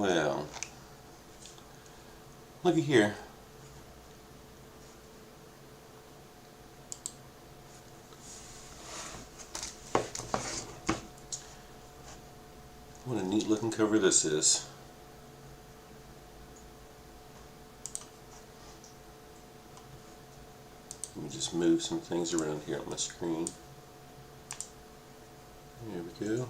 Well, looky here. What a neat looking cover this is. Let me just move some things around here on my screen. There we go.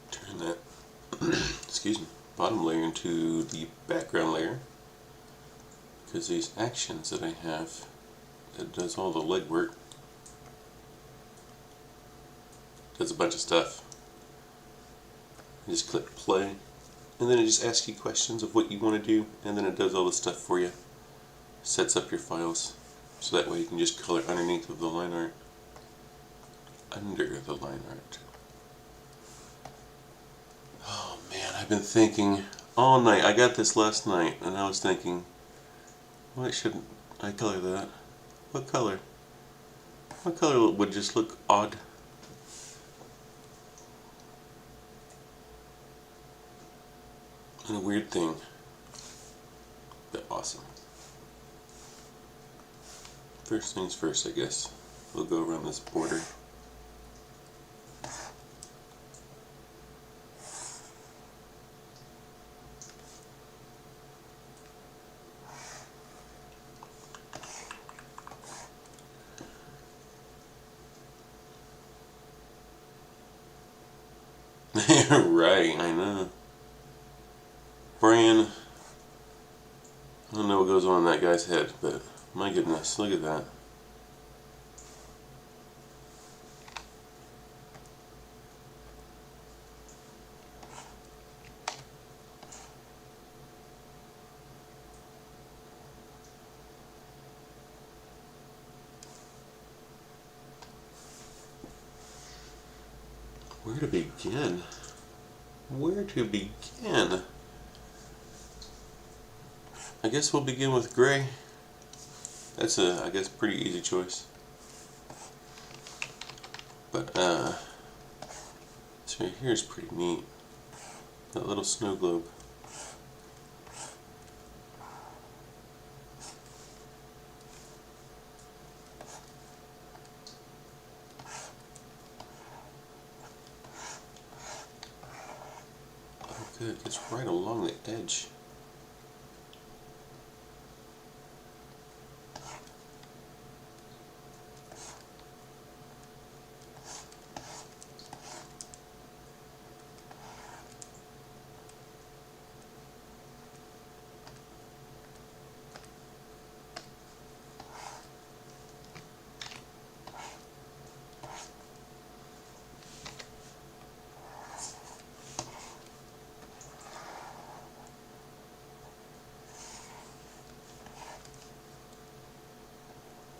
Turn that excuse me, bottom layer into the background layer, because these actions that I have, it does all the legwork, does a bunch of stuff. You just click play, and then it just asks you questions of what you want to do, and then it does all the stuff for you. Sets up your files, so that way you can just color underneath of the line art. Under the line art. Oh man, I've been thinking all night. I got this last night, and I was thinking, why shouldn't I color that? What color? What color would just look odd? And a weird thing, but awesome. First things first, I guess. We'll go around this border. Right, I know. Brian, I don't know what goes on in that guy's head, but my goodness, look at that. Where to begin? Where to begin? I guess we'll begin with gray. That's a, I guess, pretty easy choice. But this right here is pretty neat. That little snow globe. Oh good, it's right along the edge.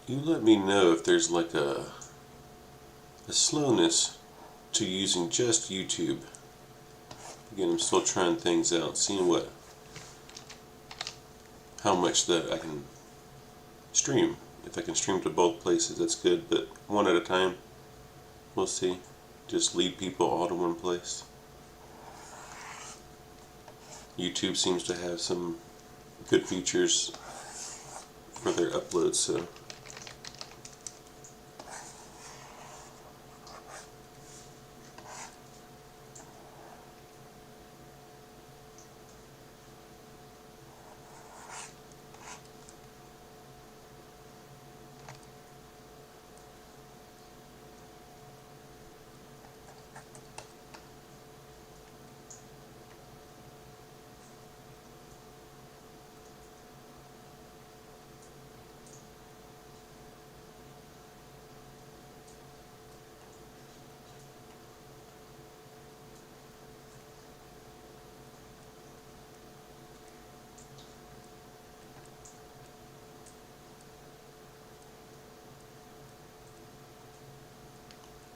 You let me know if there's like a slowness to using just YouTube. Again, I'm still trying things out, seeing how much that I can stream. If I can stream to both places, that's good, but one at a time, we'll see. Just lead people all to one place. YouTube seems to have some good features for their uploads, so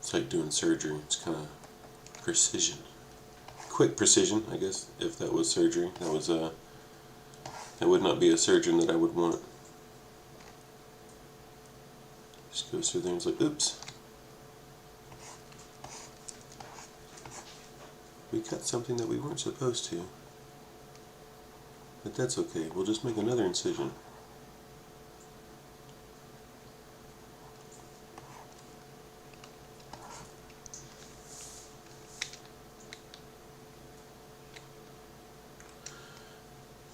It's like doing surgery. It's kind of precision. Quick precision, I guess, if that was surgery. That would not be a surgeon that I would want. Just goes through there and it's like, oops. We cut something that we weren't supposed to. But that's okay. We'll just make another incision.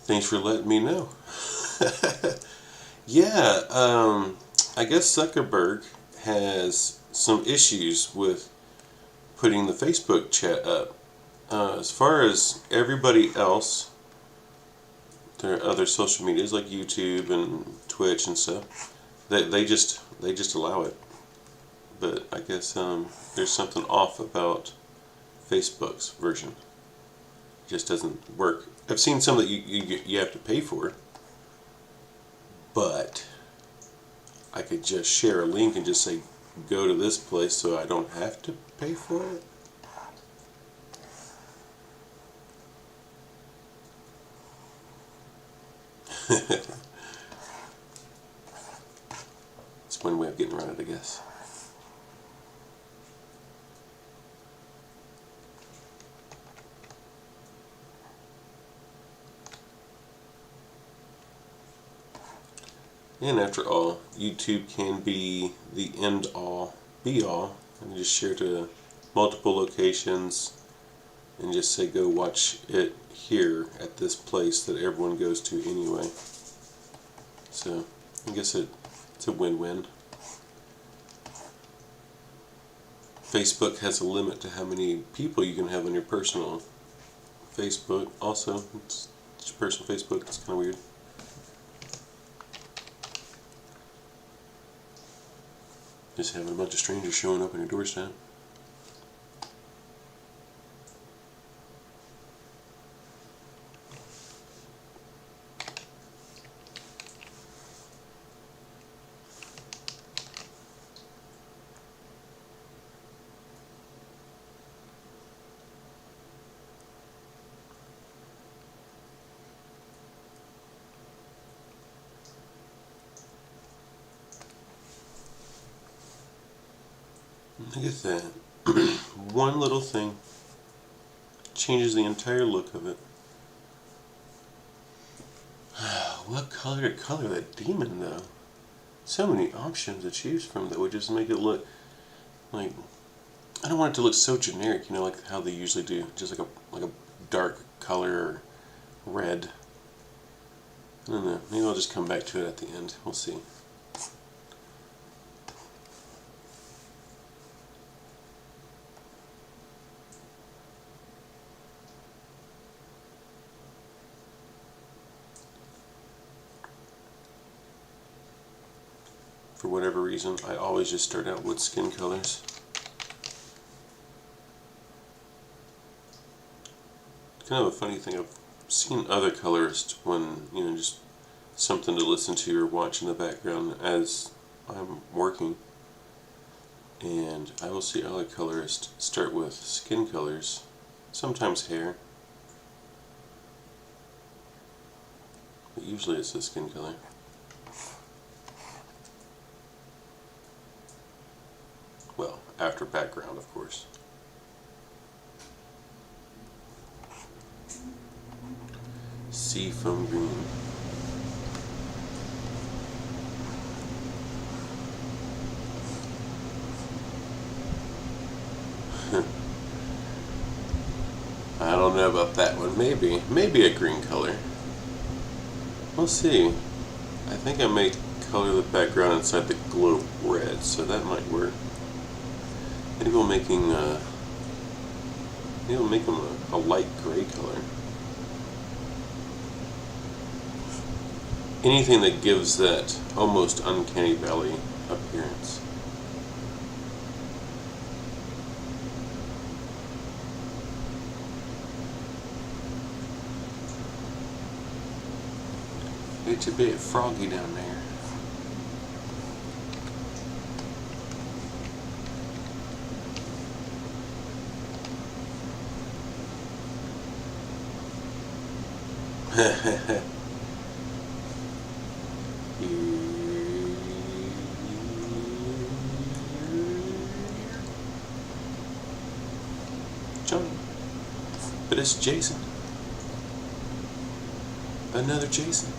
Thanks for letting me know. Yeah, I guess Zuckerberg has some issues with putting the Facebook chat up. As far as everybody else, there are other social medias like YouTube and Twitch and stuff. They just allow it. But I guess there's something off about Facebook's version. It just doesn't work. I've seen some that you have to pay for, but I could just share a link and just say go to this place so I don't have to pay for it. It's one way of getting around it, I guess. And after all, YouTube can be the end-all, be-all, and just share to multiple locations and just say go watch it here at this place that everyone goes to anyway. So I guess it's a win-win. Facebook has a limit to how many people you can have on your personal Facebook. Also, it's your personal Facebook. It's kind of weird. Just having a bunch of strangers showing up on your doorstep. Look at that. One little thing changes the entire look of it. What color to color that demon, though? So many options to choose from that would just make it look like... I don't want it to look so generic, you know, like how they usually do. Just like a dark color or red. I don't know. Maybe I'll just come back to it at the end. We'll see. For whatever reason, I always just start out with skin colors. It's kind of a funny thing. I've seen other colorists when, you know, just something to listen to or watch in the background as I'm working. And I will see other colorists start with skin colors, sometimes hair. But usually it's the skin color. Well, after background, of course. Seafoam green. I don't know about that one. Maybe a green color. We'll see. I think I may color the background inside the globe red, so that might work. Maybe we'll make them a light gray color. Anything that gives that almost uncanny valley appearance. It's a bit froggy down there. Johnny. But it's Jason. Another Jason.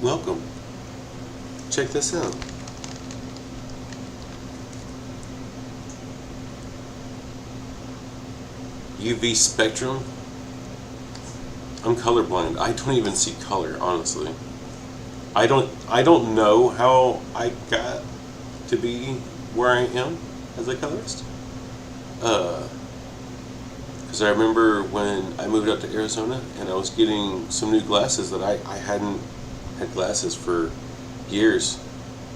Welcome. Check this out. UV spectrum. I'm colorblind. I don't even see color, honestly. I don't know how I got to be where I am as a colorist. Because I remember when I moved out to Arizona and I was getting some new glasses that I hadn't had glasses for years,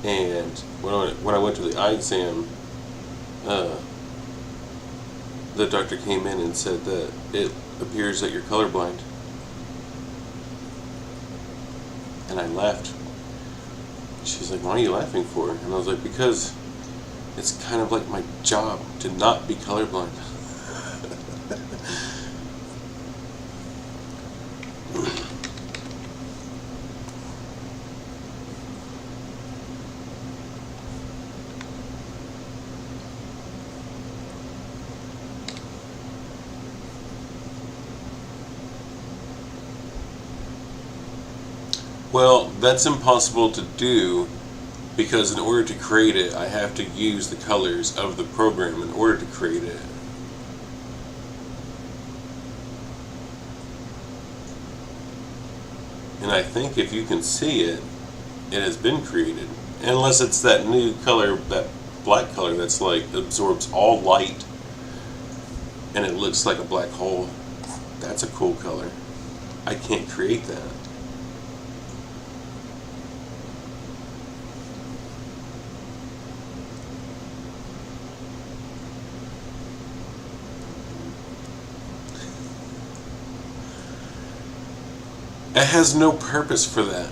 and when I went to the eye exam, the doctor came in and said that it appears that you're colorblind. And I laughed. She's like, "Why are you laughing for?" And I was like, "Because it's kind of like my job to not be colorblind." Well, that's impossible to do because in order to create it, I have to use the colors of the program in order to create it. And I think if you can see it, it has been created. Unless it's that new color, that black color that's like absorbs all light and it looks like a black hole. That's a cool color. I can't create that. It has no purpose for that.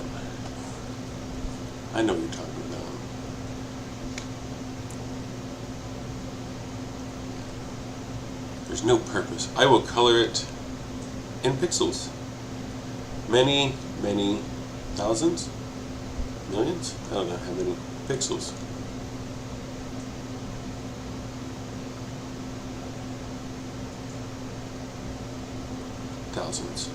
I know what you're talking about. There's no purpose. I will color it in pixels. Many, many thousands? Millions? I don't know how many pixels. Thousands.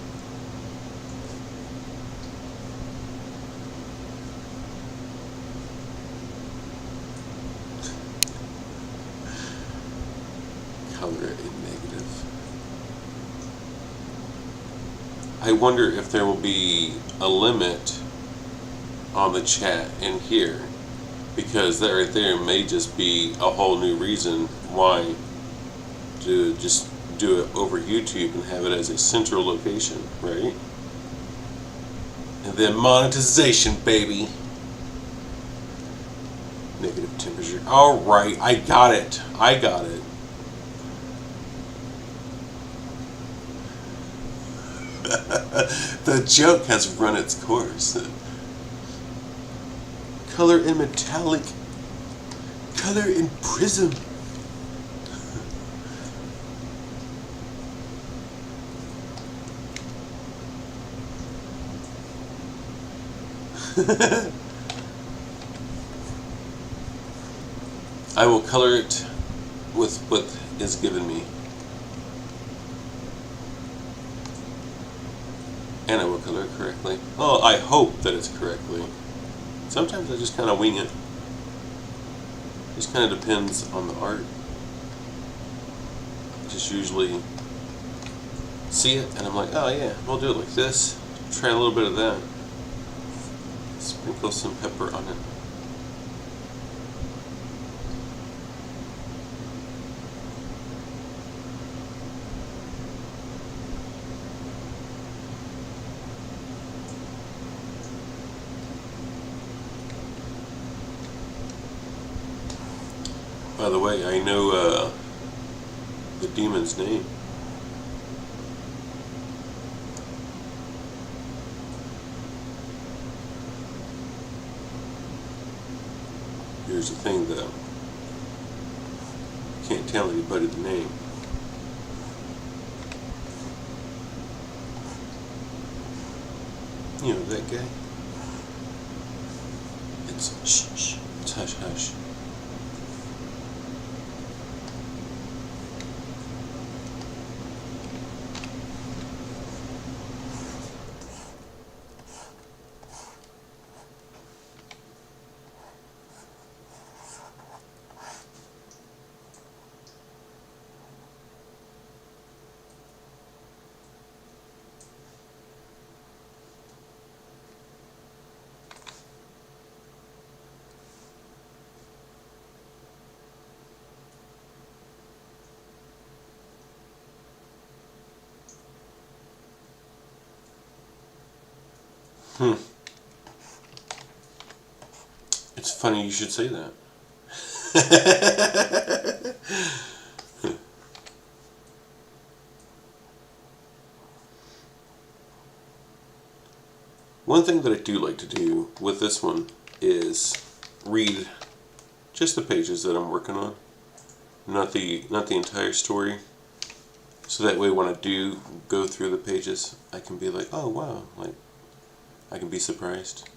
Color in negative. I wonder if there will be a limit on the chat in here, because that right there may just be a whole new reason why to just do it over YouTube and have it as a central location, right? And then monetization, baby. Negative temperature. All right, I got it. I got it. The joke has run its course. Color in metallic. Color in prism. I will color it with what is given me. And I will color it correctly. Well, I hope that it's correctly. Sometimes I just kind of wing it. Just kind of depends on the art. I just usually see it and I'm like, oh yeah, we'll do it like this. Try a little bit of that. Sprinkle some pepper on it. By the way, I know the demon's name. Here's the thing though. Can't tell anybody the name. You know, that guy. It's shh, shh. It's hush, hush. It's funny you should say that. One thing that I do like to do with this one is read just the pages that I'm working on, not the entire story. So that way when I do go through the pages, I can be like, oh wow, like I can be surprised.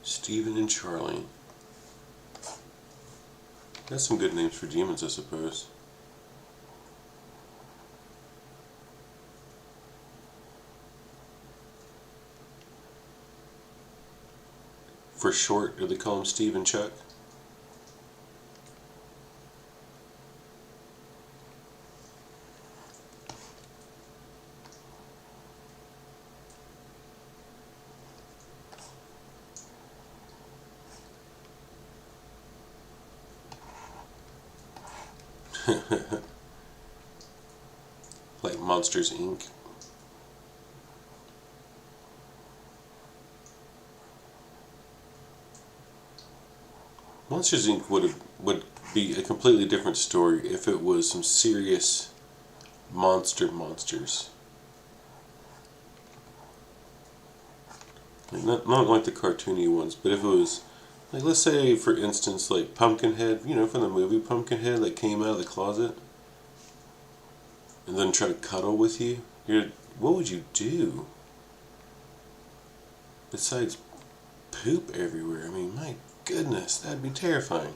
Stephen and Charlie. That's some good names for demons, I suppose. For short, do they call him Steve and Chuck? Like Monsters, Inc. Monsters, Inc. would be a completely different story if it was some serious monsters. Like not like the cartoony ones, but if it was, like, let's say, for instance, like Pumpkinhead, you know, from the movie Pumpkinhead, that came out of the closet and then try to cuddle with you, what would you do? Besides poop everywhere, I mean, my goodness, that'd be terrifying.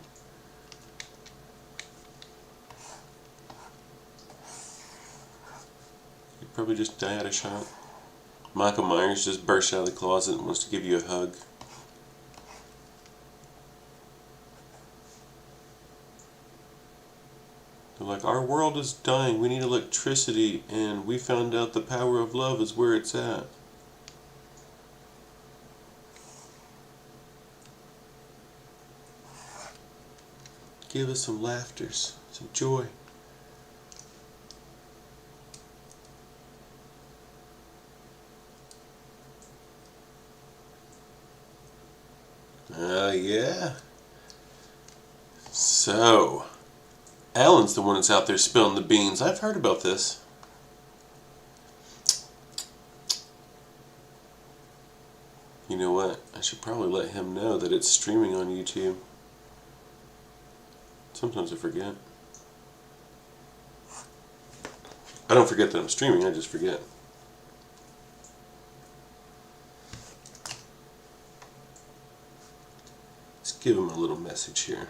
You'd probably just die out of shock. Michael Myers just bursts out of the closet and wants to give you a hug. They're like, our world is dying, we need electricity, and we found out the power of love is where it's at. Give us some laughters, some joy. Yeah. So, Alan's the one that's out there spilling the beans. I've heard about this. You know what? I should probably let him know that it's streaming on YouTube. Sometimes I forget. I don't forget that I'm streaming, I just forget. Let's give him a little message here.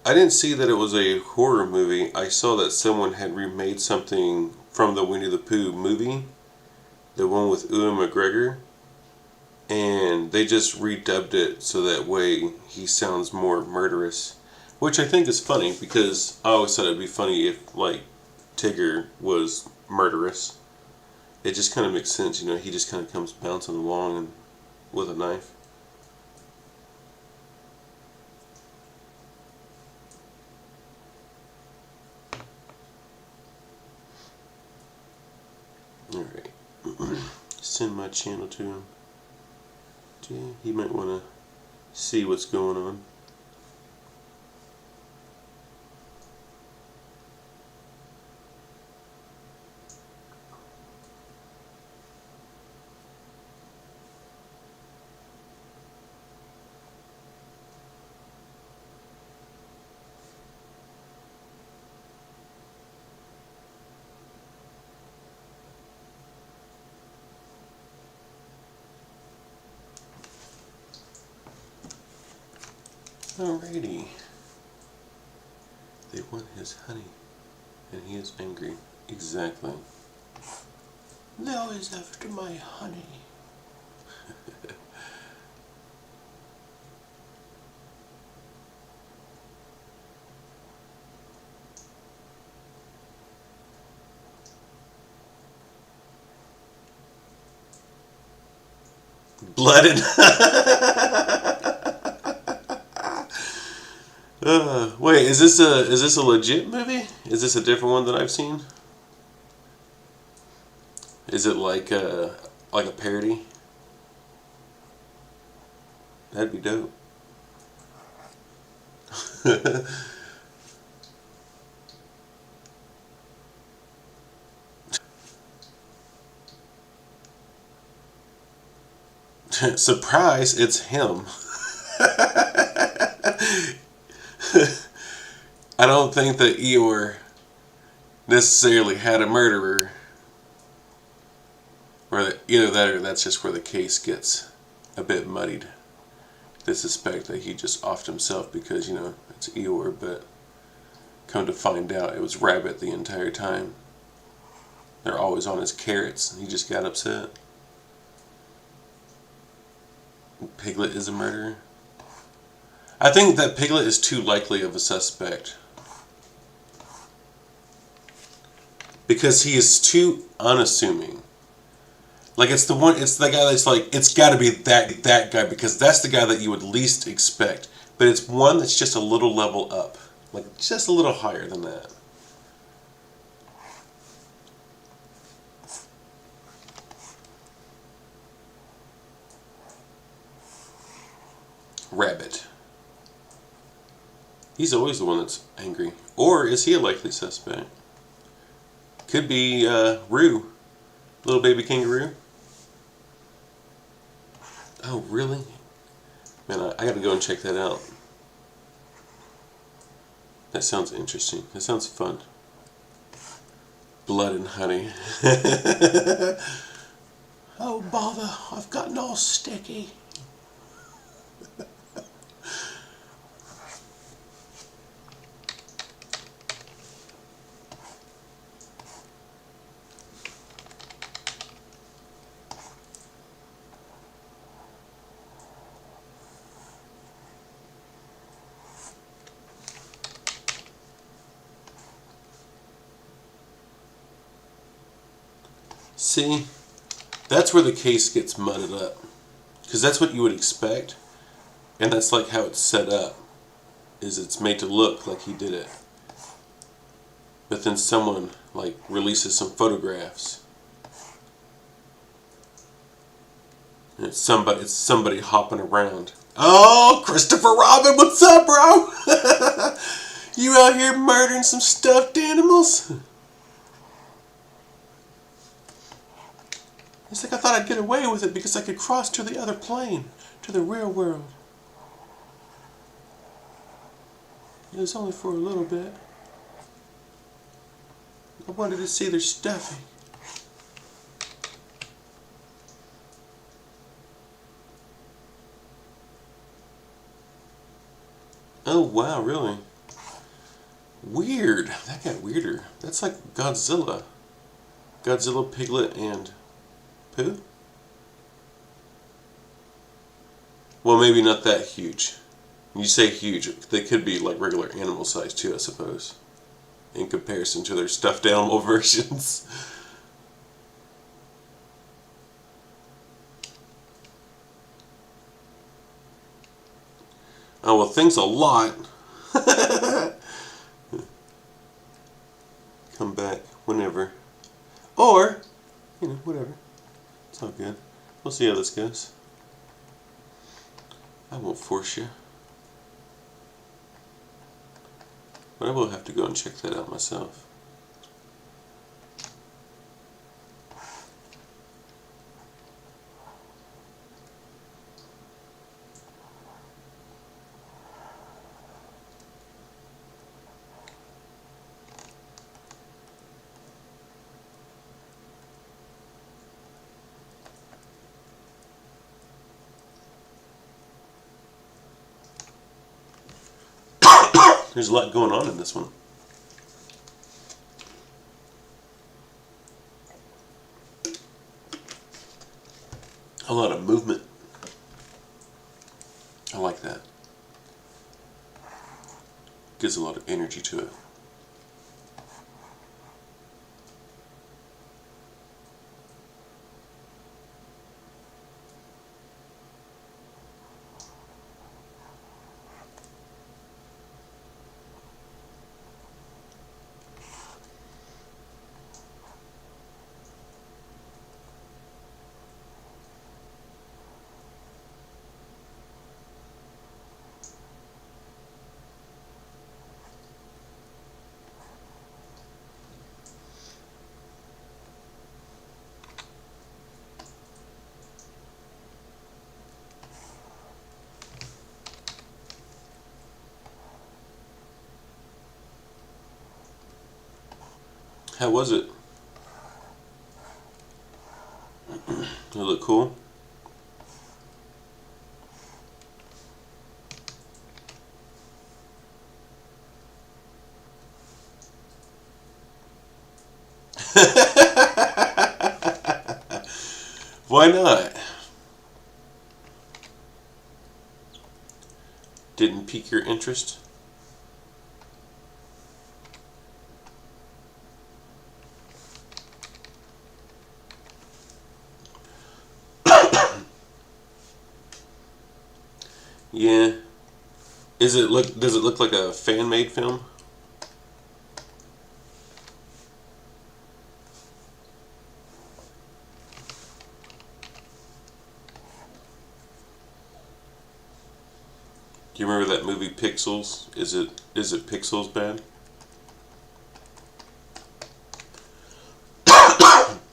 I didn't see that it was a horror movie. I saw that someone had remade something from the Winnie the Pooh movie, the one with Ewan McGregor, and they just redubbed it so that way he sounds more murderous, which I think is funny because I always thought it'd be funny if, like, Tigger was murderous. it just kind of makes sense, you know. He just kind of comes bouncing along and with a knife. Alright. Send my channel to him. He might want to see what's going on. Alrighty. They want his honey, and he is angry. Exactly. Thou is after my honey. Blood and wait, is this a legit movie? Is this a different one that I've seen? Is it like a parody? That'd be dope. Surprise, it's him. I don't think that Eeyore necessarily had a murderer. Or either that or that's just where the case gets a bit muddied. They suspect that he just offed himself because, you know, it's Eeyore, but come to find out it was Rabbit the entire time. They're always on his carrots, and he just got upset. Piglet is a murderer. I think that Piglet is too likely of a suspect. Because he is too unassuming. Like it's the guy that's like, it's gotta be that guy because that's the guy that you would least expect. But it's one that's just a little level up. Like just a little higher than that. Rabbit. He's always the one that's angry. Or is he a likely suspect? Could be Roo. Little baby kangaroo. Oh, really? Man, I gotta go and check that out. That sounds interesting. That sounds fun. Blood and honey. Oh, bother. I've gotten all sticky. See, that's where the case gets mudded up. Because that's what you would expect. And that's like how it's set up. Is it's made to look like he did it. But then someone like releases some photographs. And it's somebody hopping around. Oh, Christopher Robin, what's up, bro? You out here murdering some stuffed animals? It's like I thought I'd get away with it because I could cross to the other plane, to the real world. It was only for a little bit. I wanted to see their stuffing. Oh wow, really? Weird. That got weirder. That's like Godzilla. Godzilla, Piglet, and Pooh? Well, maybe not that huge. When you say huge, they could be like regular animal size too, I suppose. In comparison to their stuffed animal versions. Oh, well, thanks a lot. Come back whenever. Or, whatever. It's all good. We'll see how this goes. I won't force you. But I will have to go and check that out myself. There's a lot going on in this one. A lot of movement. I like that. Gives a lot of energy to it. How was it? It look cool? Why not? Didn't pique your interest? Yeah. Does it look like a fan-made film? Do you remember that movie Pixels? Is it Pixels bad?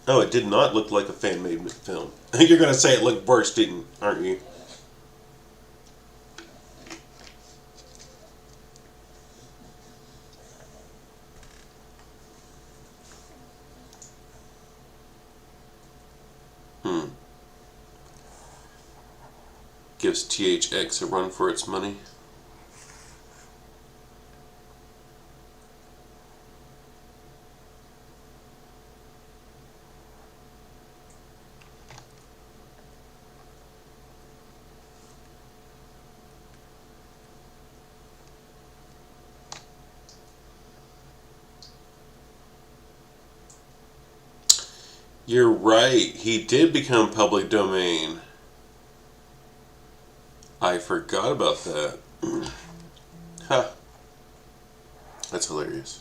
Oh, it did not look like a fan-made film. I think you're going to say it looked worse, aren't you? Gives THX a run for its money. You're right, he did become public domain. I forgot about that. Huh. That's hilarious.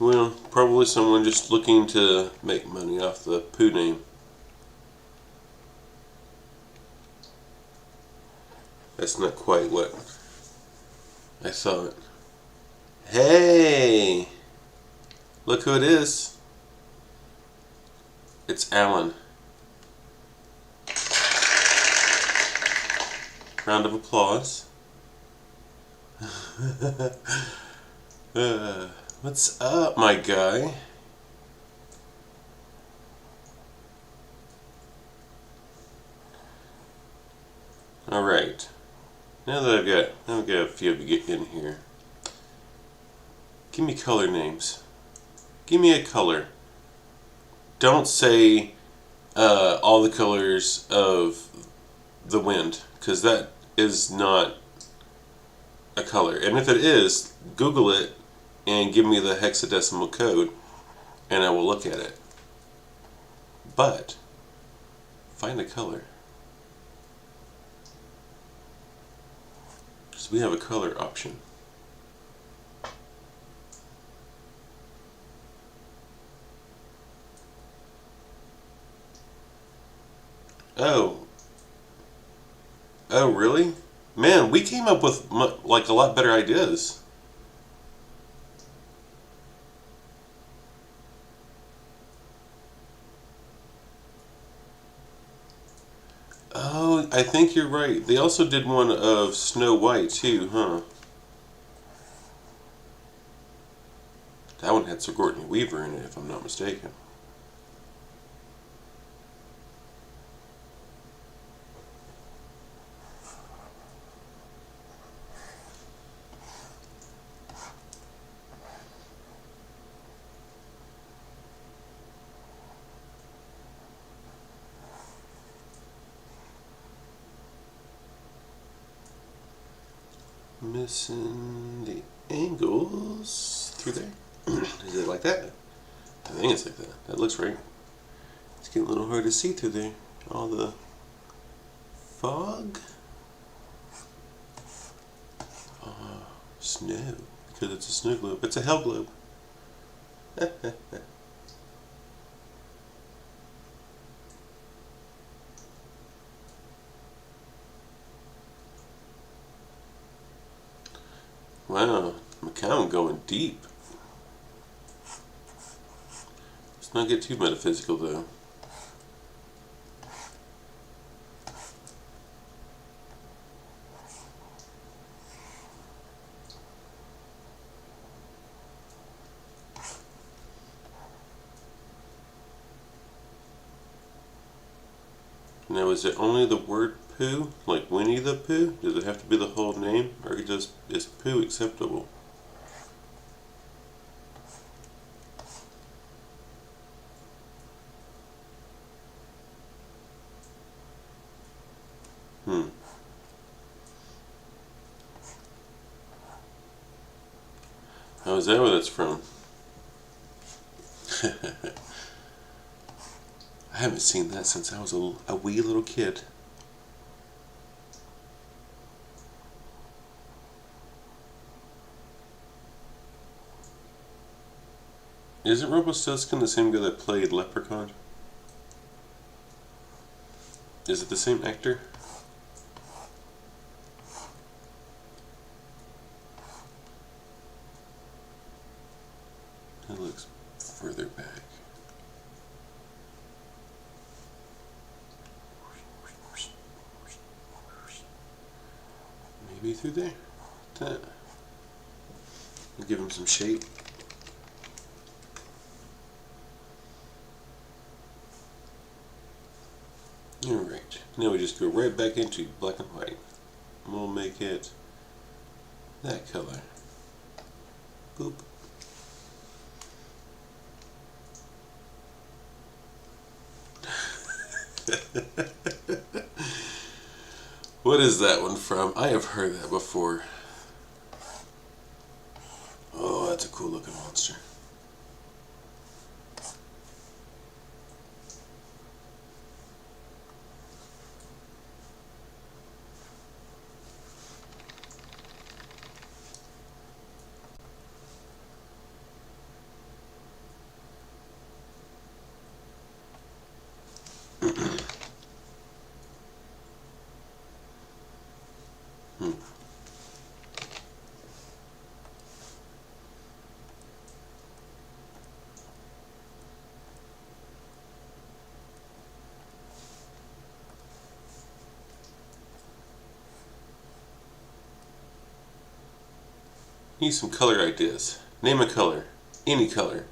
Well, probably someone just looking to make money off the poo name. That's not quite what I thought. Hey! Look who it is. It's Alan. Round of applause. What's up, my guy? Alright. Now that I've got a few of you in here. Give me color names. Give me a color. Don't say all the colors of the wind, because that is not a color. And if it is, Google it and give me the hexadecimal code and I will look at it. But find a color. So we have a color option. Oh. Oh, really? Man, we came up with like a lot better ideas. Oh, I think you're right. They also did one of Snow White too, huh? That one had Sigourney Weaver in it, if I'm not mistaken. Missing the angles through there. Is it like that? I think it's like that. That looks right. It's getting a little hard to see through there. All the fog. Snow. Because it's a snow globe. It's a hell globe. Wow, McCown going deep. Let's not get too metaphysical though. Now, is it only the word poo, like Winnie the Pooh? Does it have to be the whole name, or just is poo acceptable? How is that where that's from? I haven't seen that since I was a wee little kid. Isn't Rumpelstiltskin the same guy that played Leprechaun? Is it the same actor? It looks further back. Maybe through there. That. I'll give him some shape. Alright, now we just go right back into black and white. And we'll make it that color. Boop. What is that one from? I have heard that before. Oh, that's a cool looking monster. Need some color ideas. Name a color. Any color.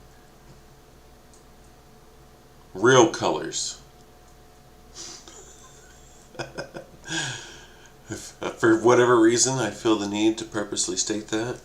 Real colors. If, for whatever reason, I feel the need to purposely state that.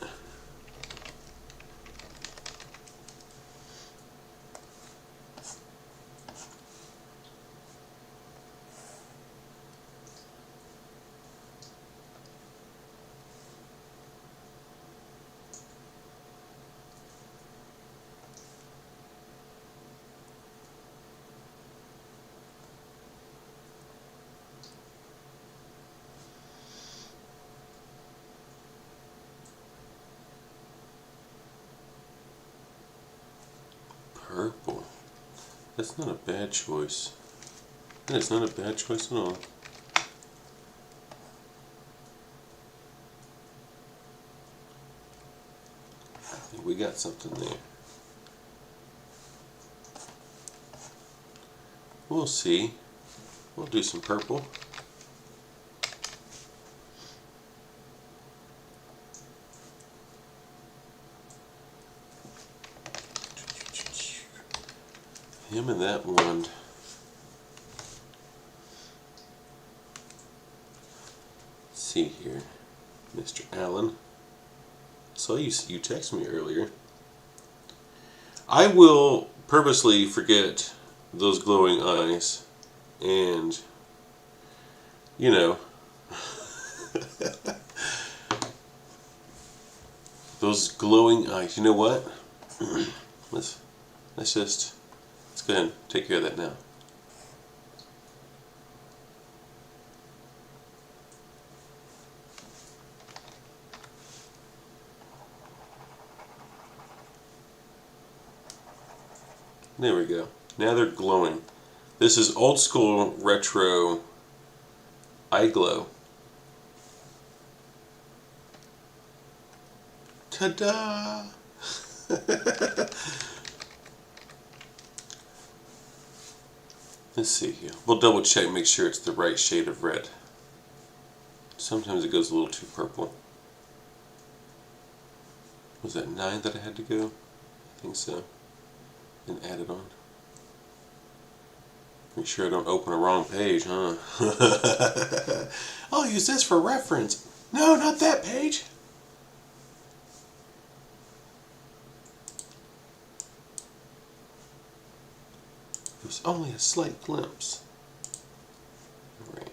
Purple. That's not a bad choice. That is not a bad choice at all. I think we got something there. We'll see. We'll do some purple. Him and that wand. Let's see here, Mr. Allen. Saw you text me earlier. I will purposely forget those glowing eyes, and you know, those glowing eyes. You know what? let's go ahead and take care of that now. There we go. Now they're glowing. This is old school retro eye glow. Ta-da! Let's see here. We'll double check, make sure it's the right shade of red. Sometimes it goes a little too purple. Was that 9 that I had to go? I think so. And add it on. Make sure I don't open a wrong page, huh? I'll use this for reference. No, not that page. It was only a slight glimpse. Alright.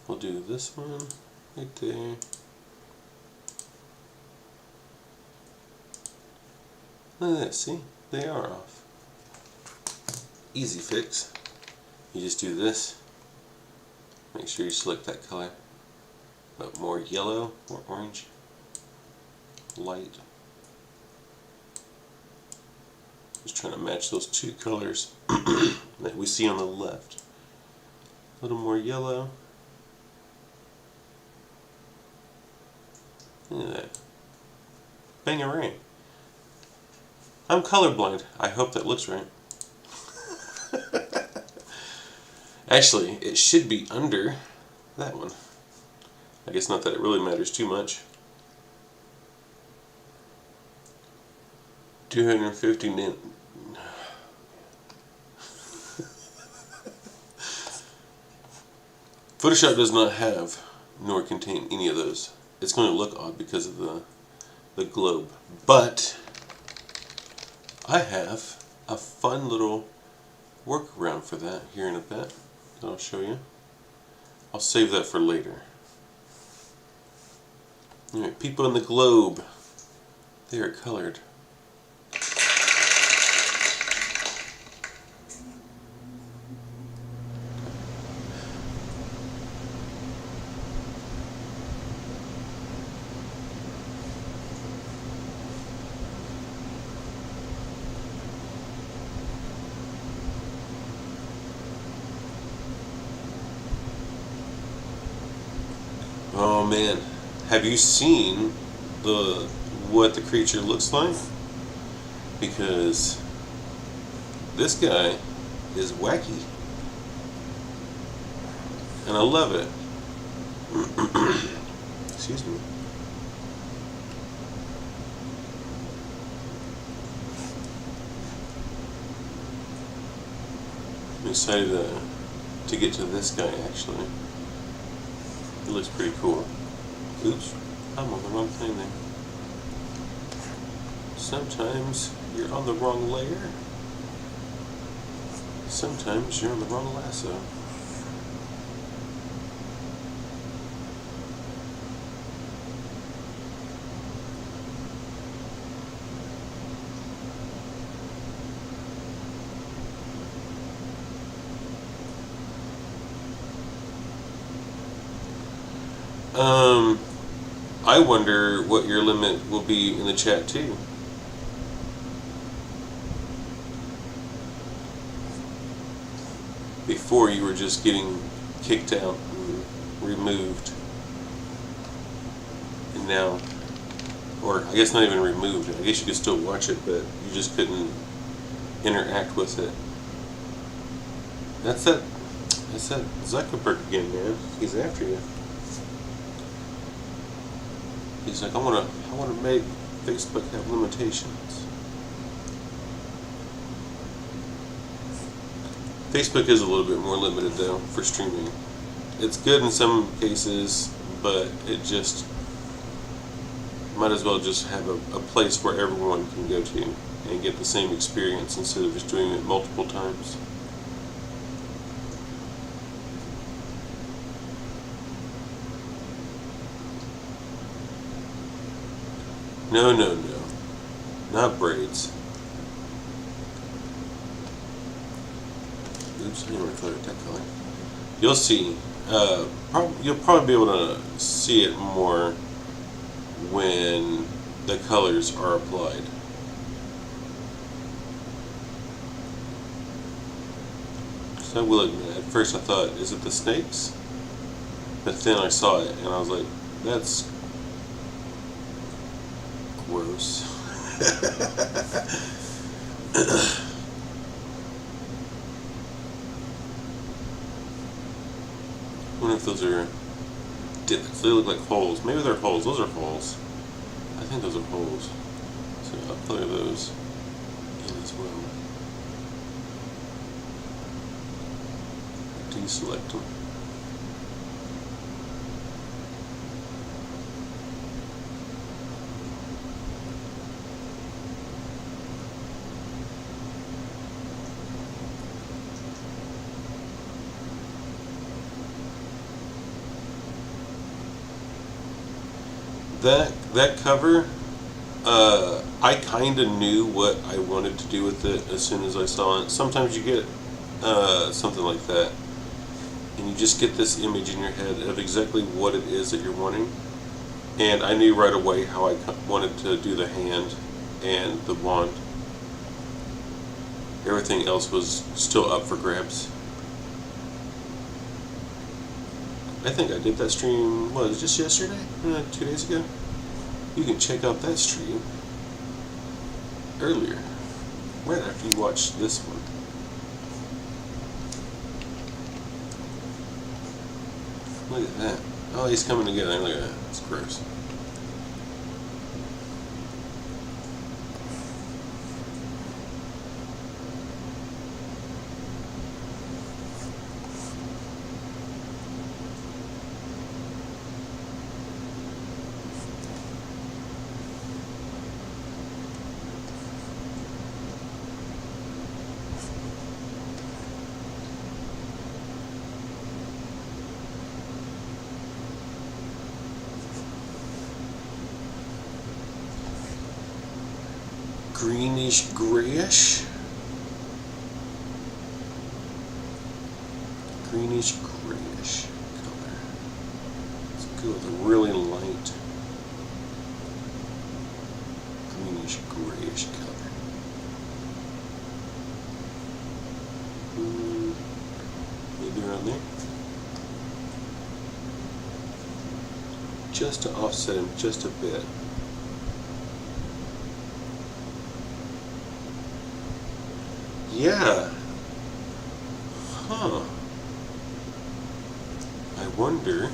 We'll do this one right there. Look at that, see? They are off. Easy fix. You just do this. Make sure you select that color. But more yellow, more orange, light. Just trying to match those two colors that we see on the left. A little more yellow. Look at that. Bangarang. I'm colorblind. I hope that looks right. Actually, it should be under that one. I guess not that it really matters too much. 250 nin. Photoshop does not have nor contain any of those. It's going to look odd because of the globe. But I have a fun little workaround for that here in a bit that I'll show you. I'll save that for later. Alright, people in the globe. They are colored. Oh man, have you seen what the creature looks like? Because this guy is wacky, and I love it. Excuse me. I'm excited to get to this guy actually. It looks pretty cool. Oops, I'm on the wrong thing there. Sometimes you're on the wrong layer. Sometimes you're on the wrong lasso. I wonder what your limit will be in the chat too. Before you were just getting kicked out and removed. And now, or I guess not even removed, I guess you could still watch it, but you just couldn't interact with it. That's that Zuckerberg again, man. He's after you. He's like, I wanna make Facebook have limitations. Facebook is a little bit more limited though for streaming. It's good in some cases, but it just might as well just have a place where everyone can go to and get the same experience instead of just doing it multiple times. No, not braids. Oops, I didn't want to color it that color. You'll see. You'll probably be able to see it more when the colors are applied. So I will admit, at first I thought, is it the snakes? But then I saw it and I was like, that's gross. I wonder if those are divots. They look like holes. Maybe they're holes. Those are holes. I think those are holes. So I'll color those in as well. Deselect them. That cover, I kind of knew what I wanted to do with it as soon as I saw it. Sometimes you get something like that, and you just get this image in your head of exactly what it is that you're wanting. And I knew right away how I wanted to do the hand and the wand. Everything else was still up for grabs. I think I did that stream, what, was it just yesterday? 2 days ago? You can check out that stream earlier, right after you watch this one. Look at that. Oh, he's coming together. Look at that. It's gross. Greenish grayish. Greenish grayish color. Let's go with a really light greenish grayish color. Maybe around there. Just to offset him just a bit. Yeah. Huh. I wonder.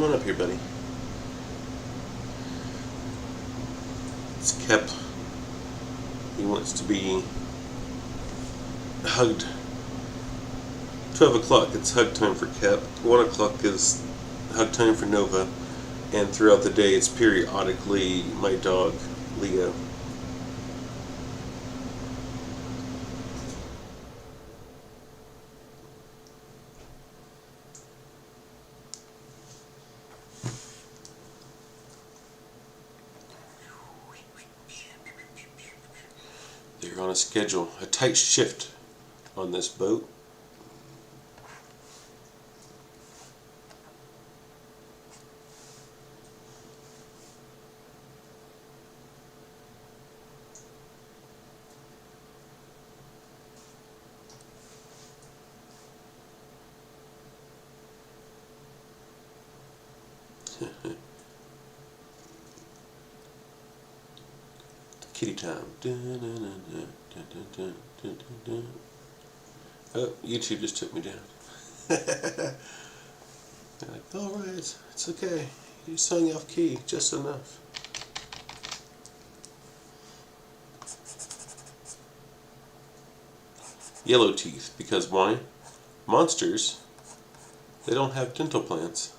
on up here, buddy. It's Kep. He wants to be hugged. 12 o'clock, it's hug time for Kep. 1 o'clock is hug time for Nova. And throughout the day, it's periodically my dog, Leo. They're on a schedule, a tight shift on this boat. Kitty time. Oh, YouTube just took me down. They're like, alright, it's okay. You sung off key just enough. Yellow teeth, because why? Monsters, they don't have dental plans.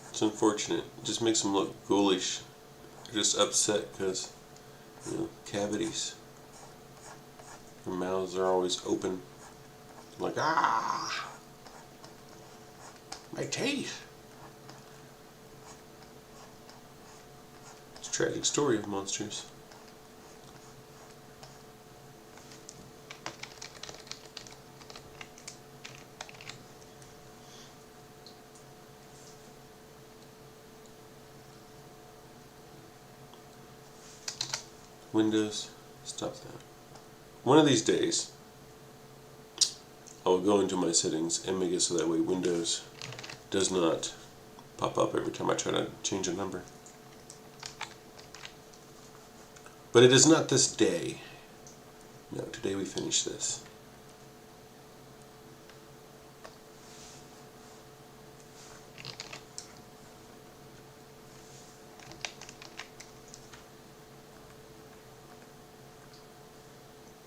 It's unfortunate. It just makes them look ghoulish. They're just upset because, cavities. Their mouths are always open. Like, ah! My teeth! It's a tragic story of monsters. Windows, stop that. One of these days, I will go into my settings and make it so that way Windows does not pop up every time I try to change a number. But it is not this day. No, today we finish this.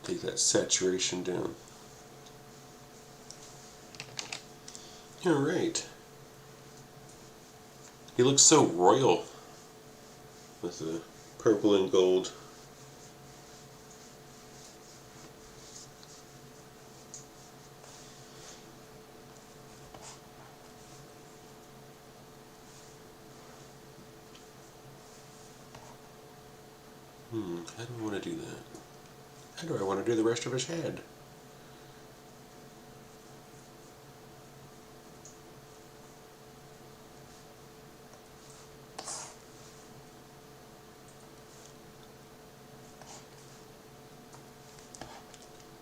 Take that saturation down. Alright. He looks so royal with the purple and gold. How do I want to do that? How do I want to do the rest of his head?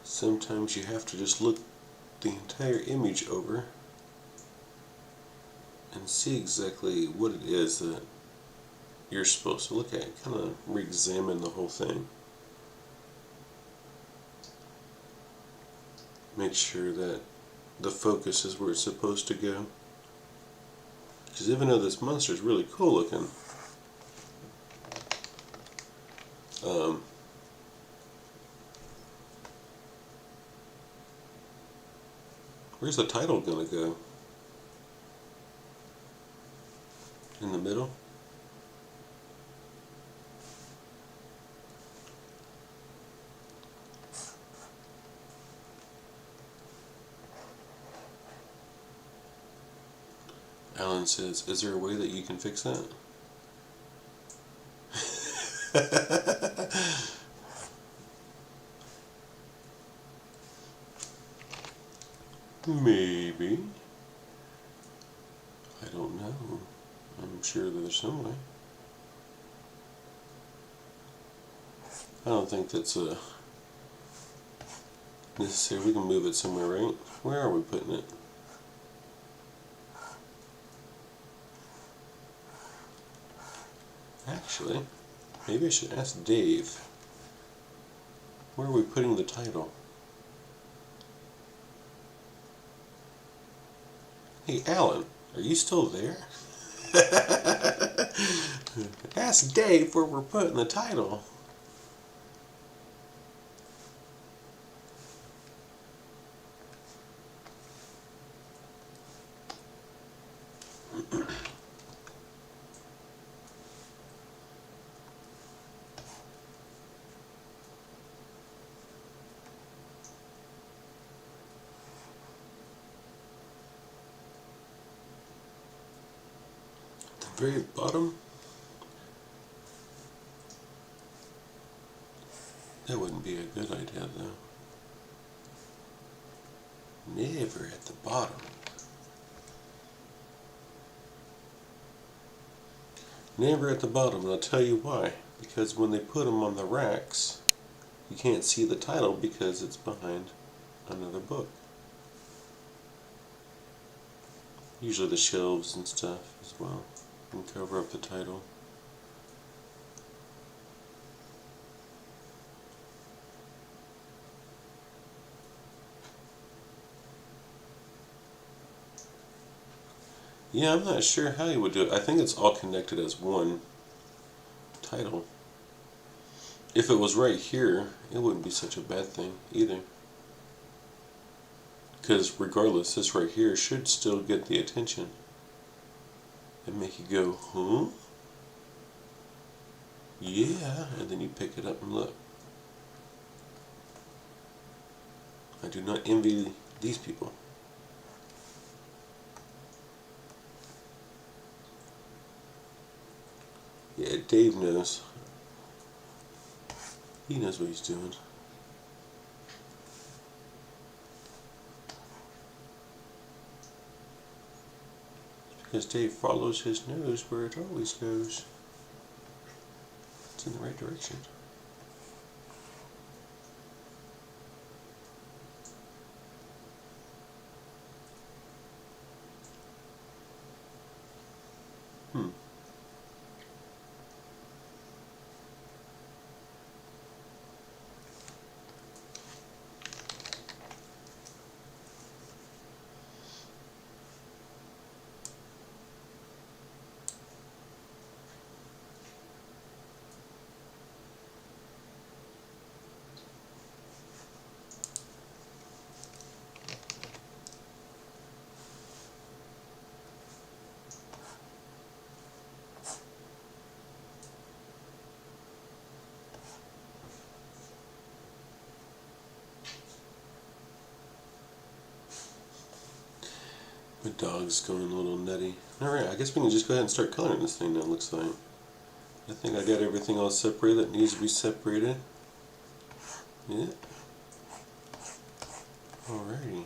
Sometimes you have to just look the entire image over and see exactly what it is that you're supposed to look at. Kind of re-examine the whole thing. Make sure that the focus is where it's supposed to go. Because even though this monster is really cool looking, where's the title gonna go? In the middle? Alan says, is there a way that you can fix that? Maybe. I don't know. I'm sure that there's some way. I don't think that's necessary. We can move it somewhere, right? Where are we putting it? Actually, maybe I should ask Dave. Where are we putting the title? Hey, Alan, are you still there? Ask Dave where we're putting the title. The very bottom? That wouldn't be a good idea, though. Never at the bottom. Never at the bottom, and I'll tell you why. Because when they put them on the racks, you can't see the title because it's behind another book. Usually the shelves and stuff as well can cover up the title. Yeah, I'm not sure how you would do it. I think it's all connected as one title. If it was right here, it wouldn't be such a bad thing either. Because regardless, this right here should still get the attention and make you go, huh? Yeah, and then you pick it up and look. I do not envy these people. Yeah, Dave knows. He knows what he's doing. Because Dave follows his nose where it always goes. It's in the right direction. My dog's going a little nutty. Alright, I guess we can just go ahead and start coloring this thing now, it looks like. I think I got everything all separated that needs to be separated. Yeah. Alrighty.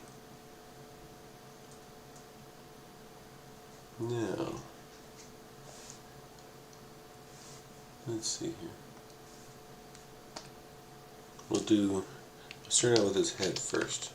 Now, let's see here. We'll start out with his head first.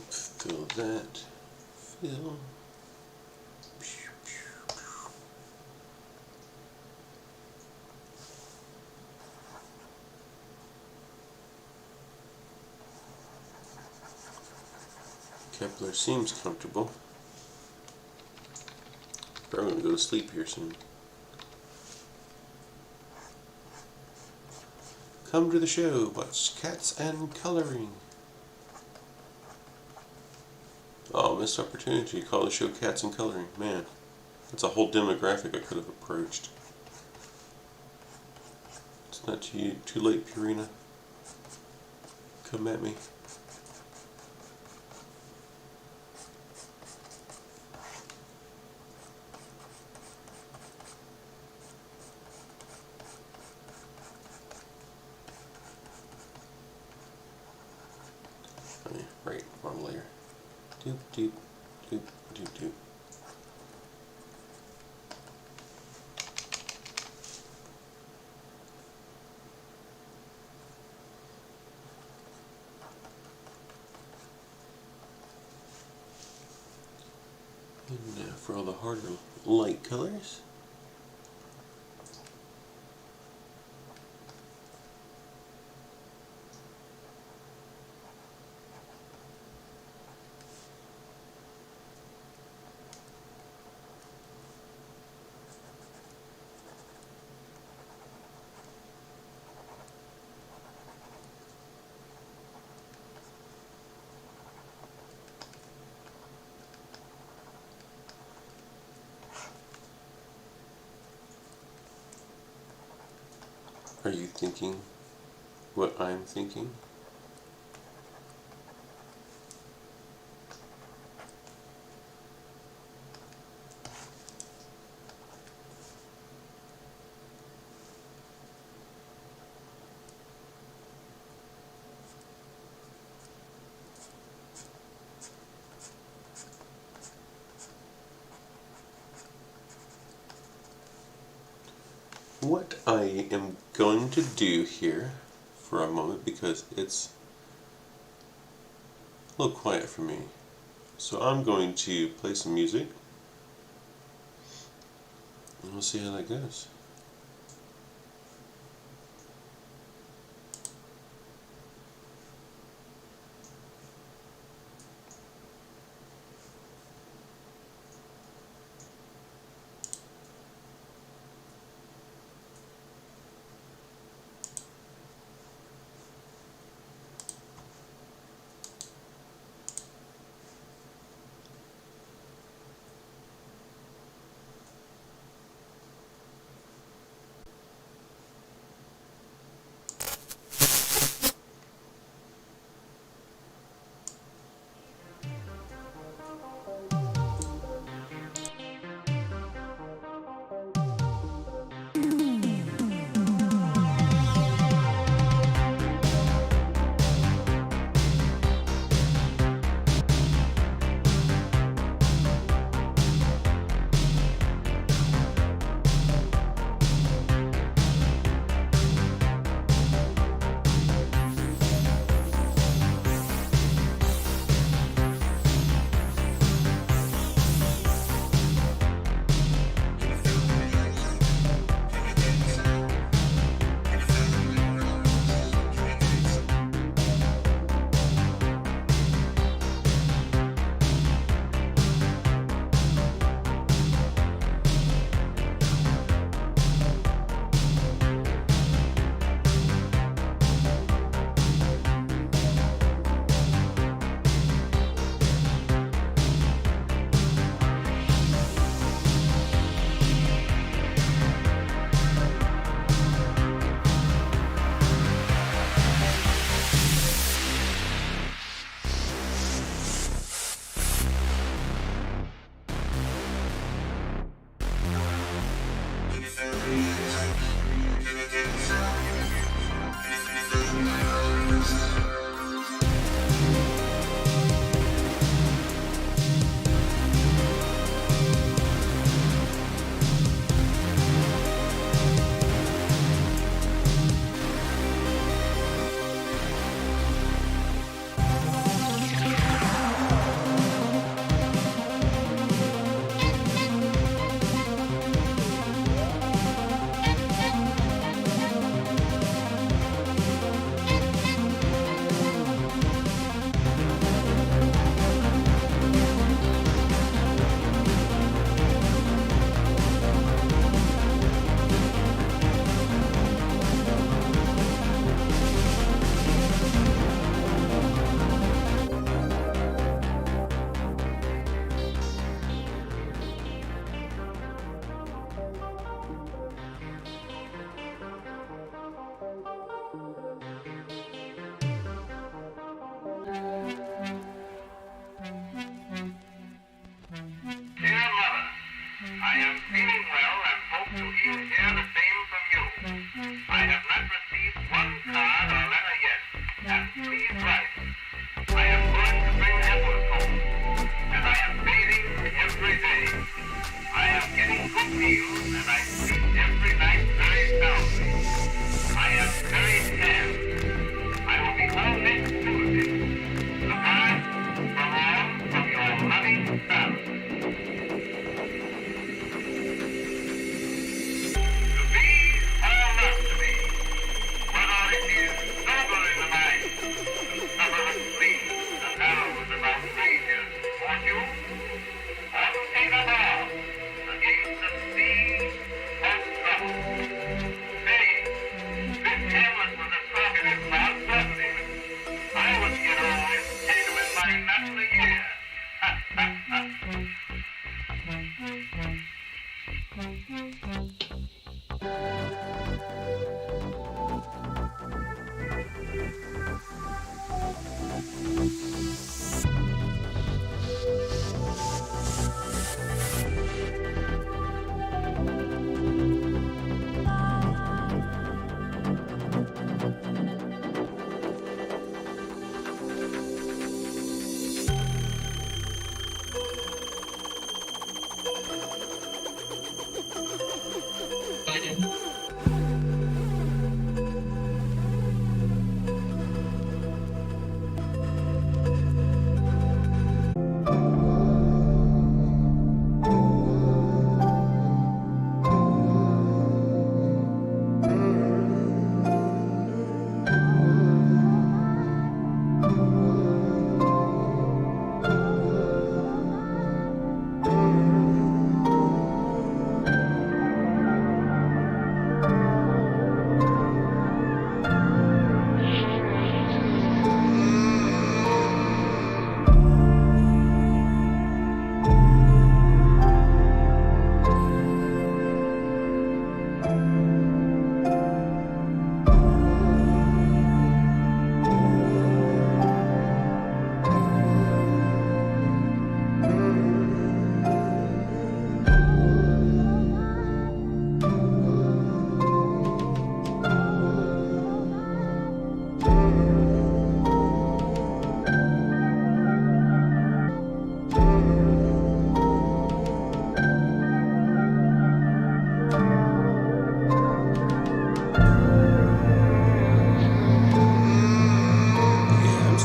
Fill that. Fill. Kepler seems comfortable. But I'm going to go to sleep here soon. Come to the show, watch Cats and Coloring. Oh, missed opportunity to call the show Cats and Coloring. Man, that's a whole demographic I could have approached. It's not too late, Purina. Come at me. Right, wrong layer. Doop, doop, doop, doop, doop. And now for all the harder light colors. Are you thinking what I'm thinking? What I am going to do here for a moment, because it's a little quiet for me, so I'm going to play some music and we'll see how that goes.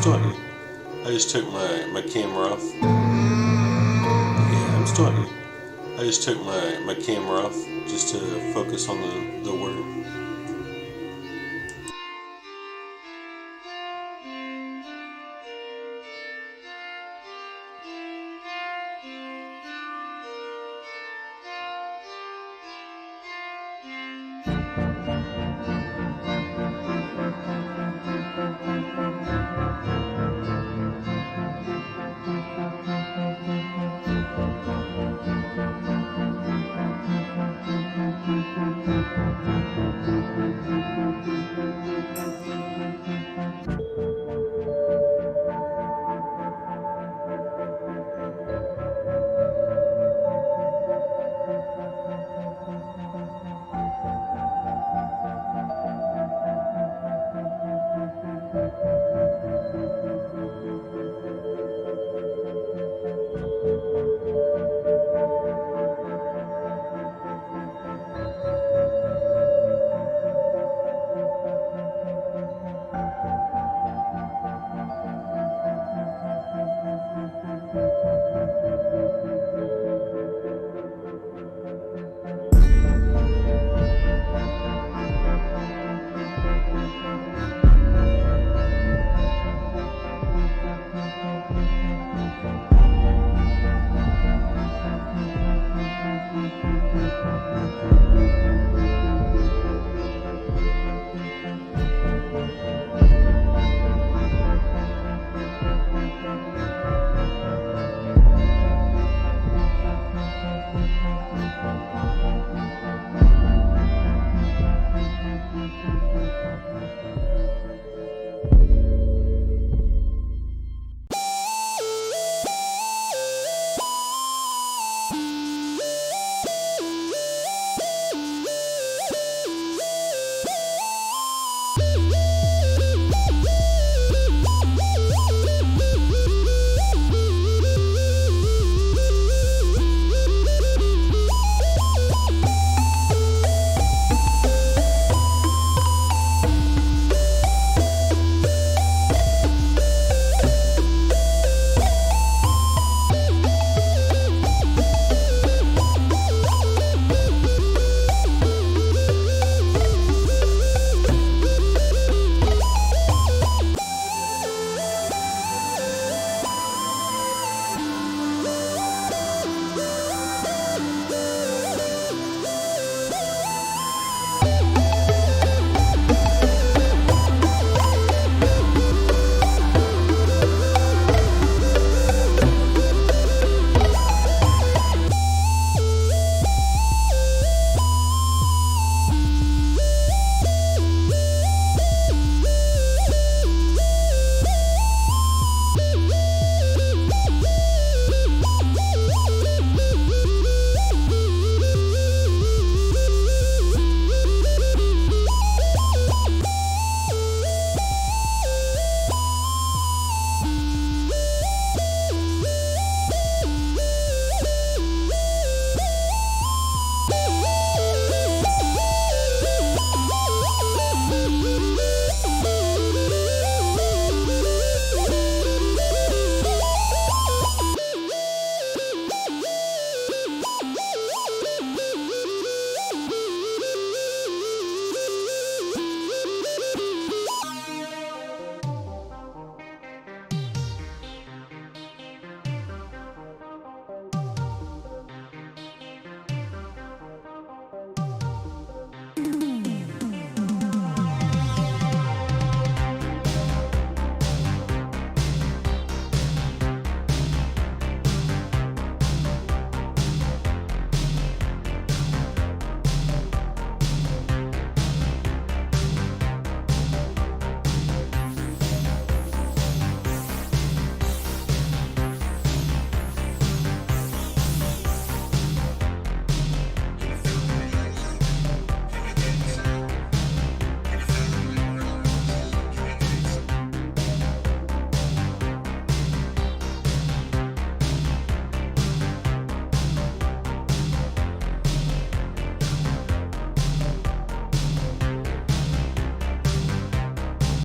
Starting. I just took my camera off. Yeah, I'm starting. I just took my camera off just to focus on the word.